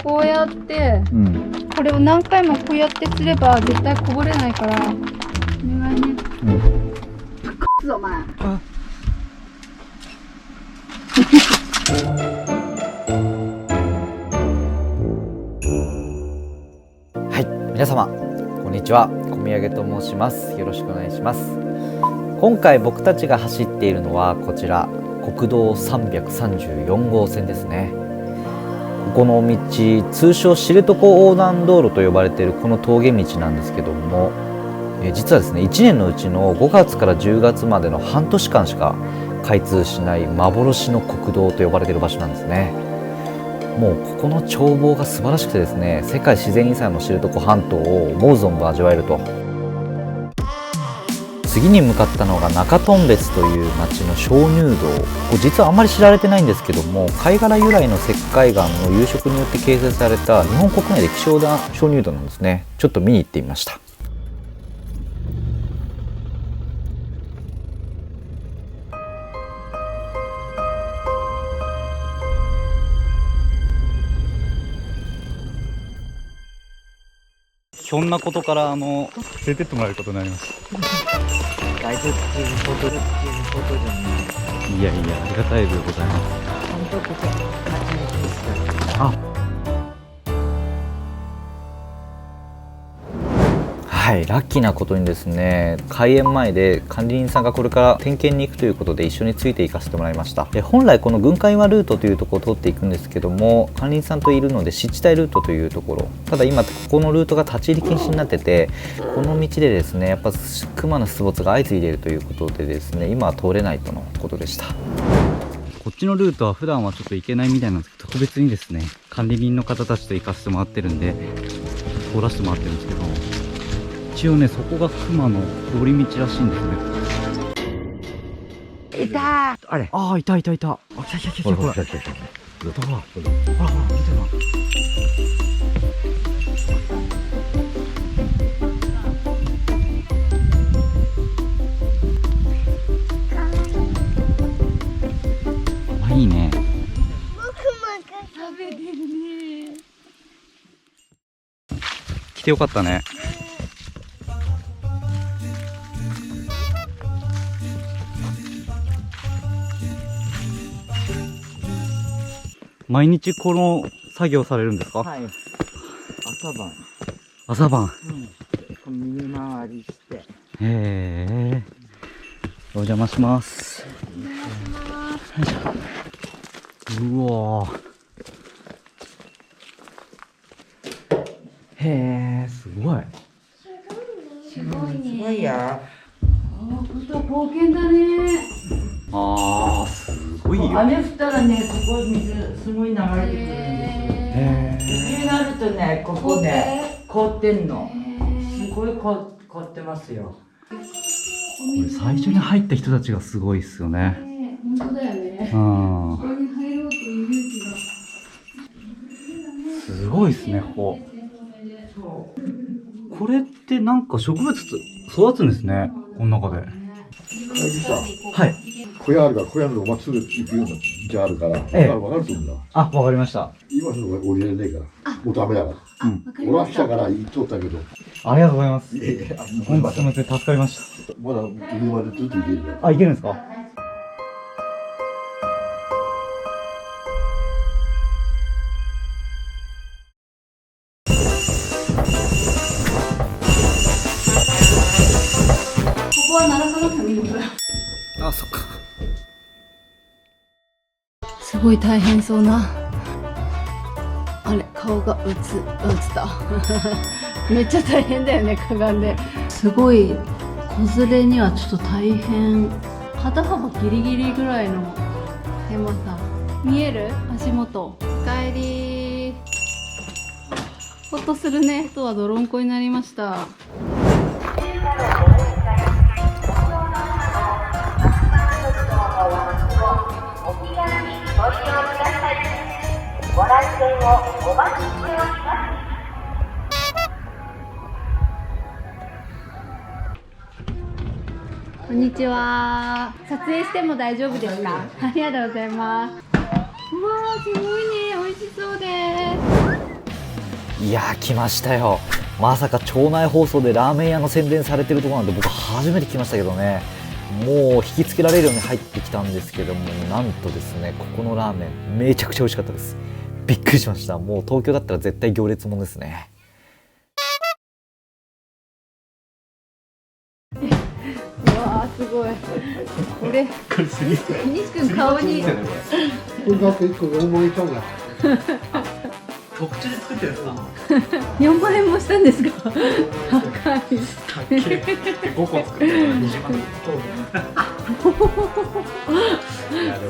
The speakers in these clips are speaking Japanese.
こうやって、これを何回もこうやってすれば絶対こぼれないから。お願いね。お前。はい、皆様こんにちは。こみやげと申します。よろしくお願いします。今回僕たちが走っているのはこちら国道334号線ですね。ここの道、通称知床横断道路と呼ばれているこの峠道なんですけども、実はですね1年のうちの5月から10月までの半年間しか開通しない幻の国道と呼ばれている場所なんですね。もうここの眺望が素晴らしくてですね、世界自然遺産の知床半島を思う存分味わえると。次に向かったのが中頓別という町の鍾乳洞。これ実はあんまり知られてないんですけども、貝殻由来の石灰岩の融植によって形成された日本国内で希少な鍾乳洞なんですね。ちょっと見に行ってみました。ひょんなことから連れてってもらえることになりました。ガイドっていうことじゃない。いやいや、ありがたいでございます。本当ここ初めてですよ。はい、ラッキーなことにですね、開園前で管理人さんがこれから点検に行くということで一緒について行かせてもらいました。本来この軍艦岩ルートというところを通っていくんですけども、管理人さんといるので湿地帯ルートというところ、ただ今ここのルートが立ち入り禁止になってて、この道でですねやっぱクマの出没が相次いでいるということでですね、今は通れないとのことでした。こっちのルートは普段はちょっと行けないみたいなんですけど、特別にですね管理人の方たちと行かせてもらってるんで通らせてもらってるんですけど、一応ねそこがクマの通り道らしいんですね。いたー。あれ。ああ、いたいたいた。あ、来た来た来た。ほらほらほらほら見てな。あ、いいね。食べてるね。来てよかったね。毎日この作業されるんですか？はい。朝晩。朝晩。うん。右回りして。へえ。お邪魔します。うわー。へえ、すごい。すごいね。すごいよ。あ、こと冒険だね。ああ、すごいよ。雨降ったらね、そこ水すごい流れてくるんですよ。へ雪になるとね、ここね、凍ってんの。すごい凍ってますよ。これ最初に入った人たちがすごいっすよね。本当だよね。うん。ここに入ろうという勇気が。すごいっすね、ここ。これってなんか植物育つんですね、この中で。はい。小屋あるから、小屋のお祭り行くようなじゃあるから、分かると思うんだ。あ、わかりました。今のが降りれねえから、もうダメだから。俺は来たから言っとったけど、ありがとうございます。いやいや、本当すみません、助かりましまだ上までずっと行けるから。た。あ、いけるんですか？ここは奈良の神の村。あ、そっか。すごい大変そうな。あれ、顔が映っためっちゃ大変だよね、かがんで。すごい子連れにはちょっと大変。肩幅ギリギリぐらいの狭さ。見える？足元。おかえり。ほっとするね。あとは泥んこになりました。ご来店をお待ちしております。こんにちは。撮影しても大丈夫ですか？ありがとうございます。うわー、すごいね。美味しそうです。いやー来ましたよ。まさか町内放送でラーメン屋の宣伝されてるところなんで僕初めて来ましたけどね、もう引きつけられるように入ってきたんですけども、なんとですねここのラーメンめちゃくちゃ美味しかったです。びっくりしました。もう東京だったら絶対行列もんですね。うわーすごい。これ西君顔にこれだって1個4万円ちゃうやん。特注で作ってるんですか。4万円もしたんですか。高い。5個作ってる20万円。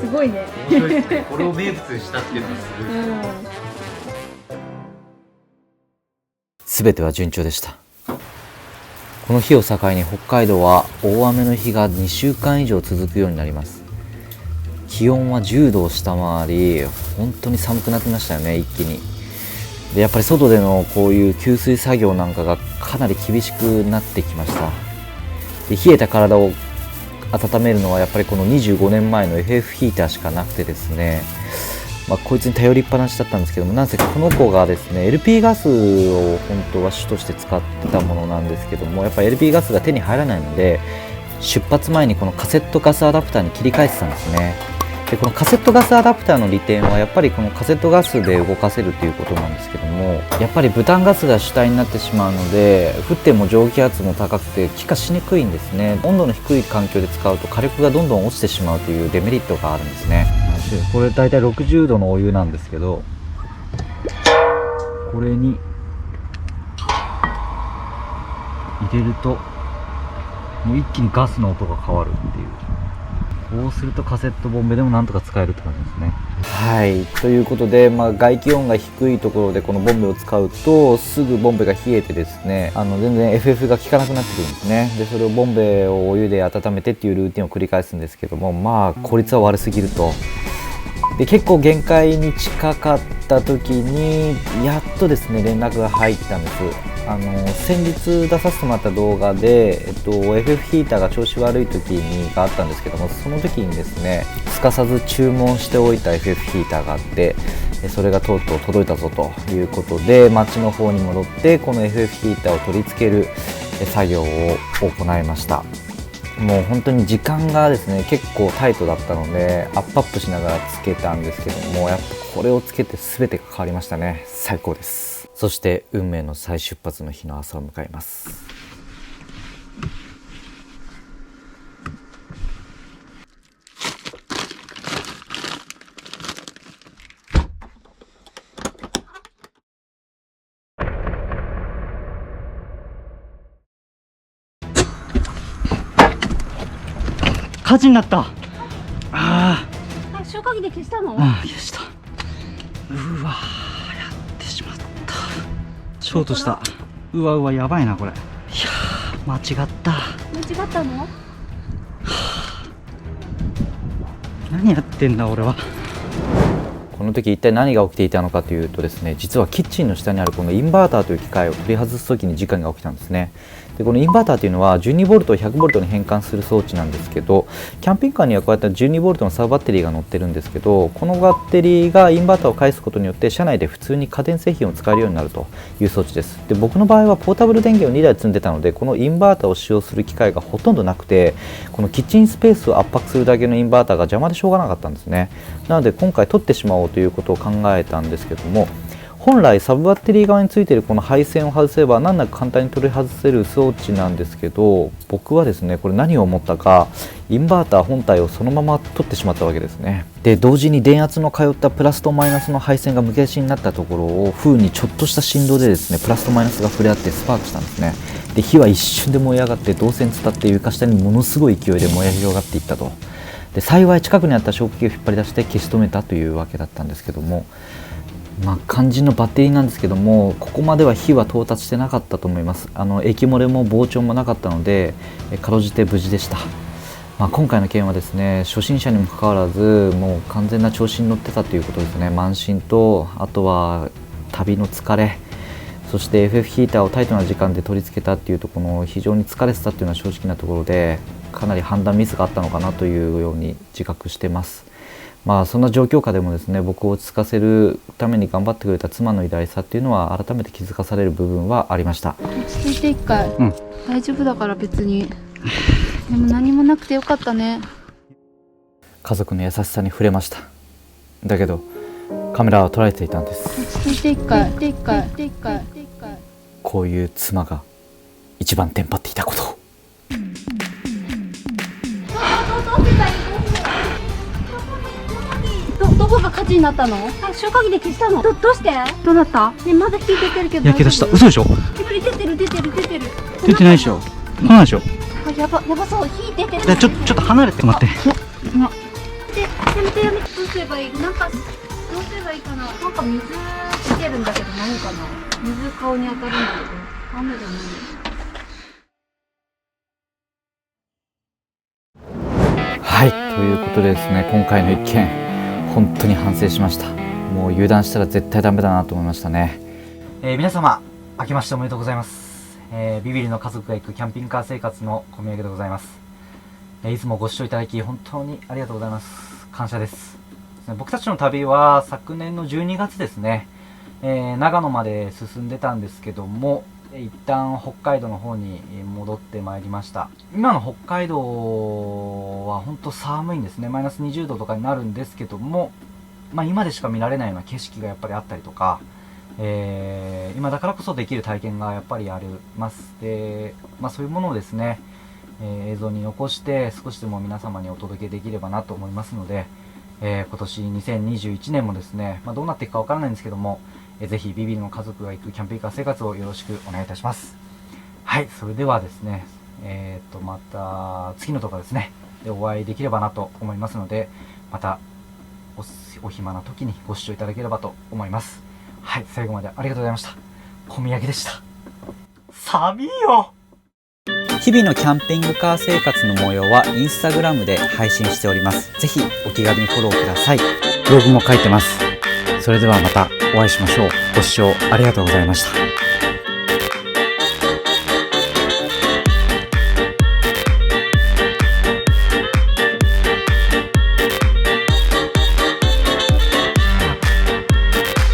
すごいね。面白いですね。これを名物にしたっていうのがすごい。すべては順調でした。この日を境に北海道は大雨の日が2週間以上続くようになります。気温は10度を下回り、本当に寒くなってましたよね、一気に。でやっぱり外でのこういう給水作業なんかがかなり厳しくなってきました。で冷えた体を温めるのはやっぱりこの25年前の FF ヒーターしかなくてですね、こいつに頼りっぱなしだったんですけども、なぜかこの子がですね LP ガスを本当は主として使ってたものなんですけども、やっぱり LP ガスが手に入らないので出発前にこのカセットガスアダプターに切り替えてたんですね。でこのカセットガスアダプターの利点はやっぱりこのカセットガスで動かせるということなんですけども、やっぱりブタンガスが主体になってしまうので沸点も蒸気圧も高くて気化しにくいんですね。温度の低い環境で使うと火力がどんどん落ちてしまうというデメリットがあるんですね。これ大体60度のお湯なんですけど、これに入れるともう一気にガスの音が変わるっていう。こうするとカセットボンベでもなんとか使えるって感じですね。はい、ということで、外気温が低いところでこのボンベを使うとすぐボンベが冷えてですね、全然 FF が効かなくなってくるんですね。でそれをボンベをお湯で温めてっていうルーティンを繰り返すんですけども、効率は悪すぎると。で結構限界に近かった時にやっとですね連絡が入ったんです。先日出させてもらった動画で、FF ヒーターが調子悪い時があったんですけども、その時にですねすかさず注文しておいた FF ヒーターがあって、それがとうとう届いたぞということで町の方に戻ってこの FF ヒーターを取り付ける作業を行いました。もう本当に時間がですね結構タイトだったのでアップしながらつけたんですけども、やっぱこれをつけて全てが変わりましたね。最高です。そして運命の再出発の日の朝を迎えます。火事になった。消火器で消したの？消した。うわー、やってしまった。ショートした。うわやばいなこれ。いやー間違った。間違ったの？何やってんだ俺は。この時一体何が起きていたのかというとですね、実はキッチンの下にあるこのインバーターという機械を取り外す時に事件が起きたんですね。でこのインバーターというのは 12V を 100V に変換する装置なんですけど、キャンピングカーにはこうやって 12V のサブバッテリーが載ってるんですけど、このバッテリーがインバーターを返すことによって車内で普通に家電製品を使えるようになるという装置です。で僕の場合はポータブル電源を2台積んでたので、このインバーターを使用する機会がほとんどなくて、このキッチンスペースを圧迫するだけのインバーターが邪魔でしょうがなかったんですね。なので今回取ってしまおうということを考えたんですけども、本来サブバッテリー側についているこの配線を外せば難なく簡単に取り外せる装置なんですけど、僕はですねこれ何を思ったか、インバーター本体をそのまま取ってしまったわけですね。で同時に電圧の通ったプラスとマイナスの配線がむき出しになったところを風にちょっとした振動でですねプラスとマイナスが触れ合ってスパークしたんですね。で火は一瞬で燃え上がって導線伝って床下にものすごい勢いで燃え広がっていったと。で幸い近くにあった消火器を引っ張り出して消し止めたというわけだったんですけども、肝心のバッテリーなんですけども、ここまでは火は到達してなかったと思います。液漏れも膨張もなかったのでかろうじて無事でした。今回の件はですね初心者にもかかわらずもう完全な調子に乗ってたということですね。慢心と、あとは旅の疲れ、そして FF ヒーターをタイトな時間で取り付けたっていうところの非常に疲れてたっていうのは正直なところで、かなり判断ミスがあったのかなというように自覚してます。まあそんな状況下でもですね、僕を落ち着かせるために頑張ってくれた妻の偉大さっていうのは改めて気づかされる部分はありました。落ち着いて一回、うん大丈夫だから別に。でも何もなくてよかったね。家族の優しさに触れました。だけどカメラは捉えていたんです。落ち着いて一回、こういう妻が一番テンパっていたことを。どこが火事になったの？消火器で消したの。どうして？どうなった？ね、まだ火出てるけど。やけどした。嘘でしょ？煙出てる。出てないでしょ。そうなんでしょ。あ、やばそう、火出てる。ちょっと離れて待って。やめて。どうすればいい？どうすればいいかな。なんか水出てるんだけど何かな。水顔に当たるんだけど雨じゃない。はい、ということでですね、今回の一件本当に反省しました。もう油断したら絶対ダメだなと思いましたね。皆様明けましておめでとうございます。ビビリの家族が行くキャンピングカー生活の小宮でございます。いつもご視聴いただき本当にありがとうございます。感謝です。僕たちの旅は昨年の12月ですね、長野まで進んでたんですけども、一旦北海道の方に戻ってまいりました。今の北海道は本当寒いんですね。マイナス20度とかになるんですけども、今でしか見られないような景色がやっぱりあったりとか、今だからこそできる体験がやっぱりあります。で、そういうものをですね、映像に残して少しでも皆様にお届けできればなと思いますので、今年2021年もですね、どうなっていくかわからないんですけども、ぜひビビリの家族が行くキャンピングカー生活をよろしくお願いいたします。はい、それではですね、また次の動画ですね、でお会いできればなと思いますので、またお暇な時にご視聴いただければと思います。はい、最後までありがとうございました。小宮でした。寒いよ。日々のキャンピングカー生活の模様はインスタグラムで配信しております。ぜひお気軽にフォローください。ブログも書いてます。それではまたお会いしましょう。ご視聴ありがとうございました。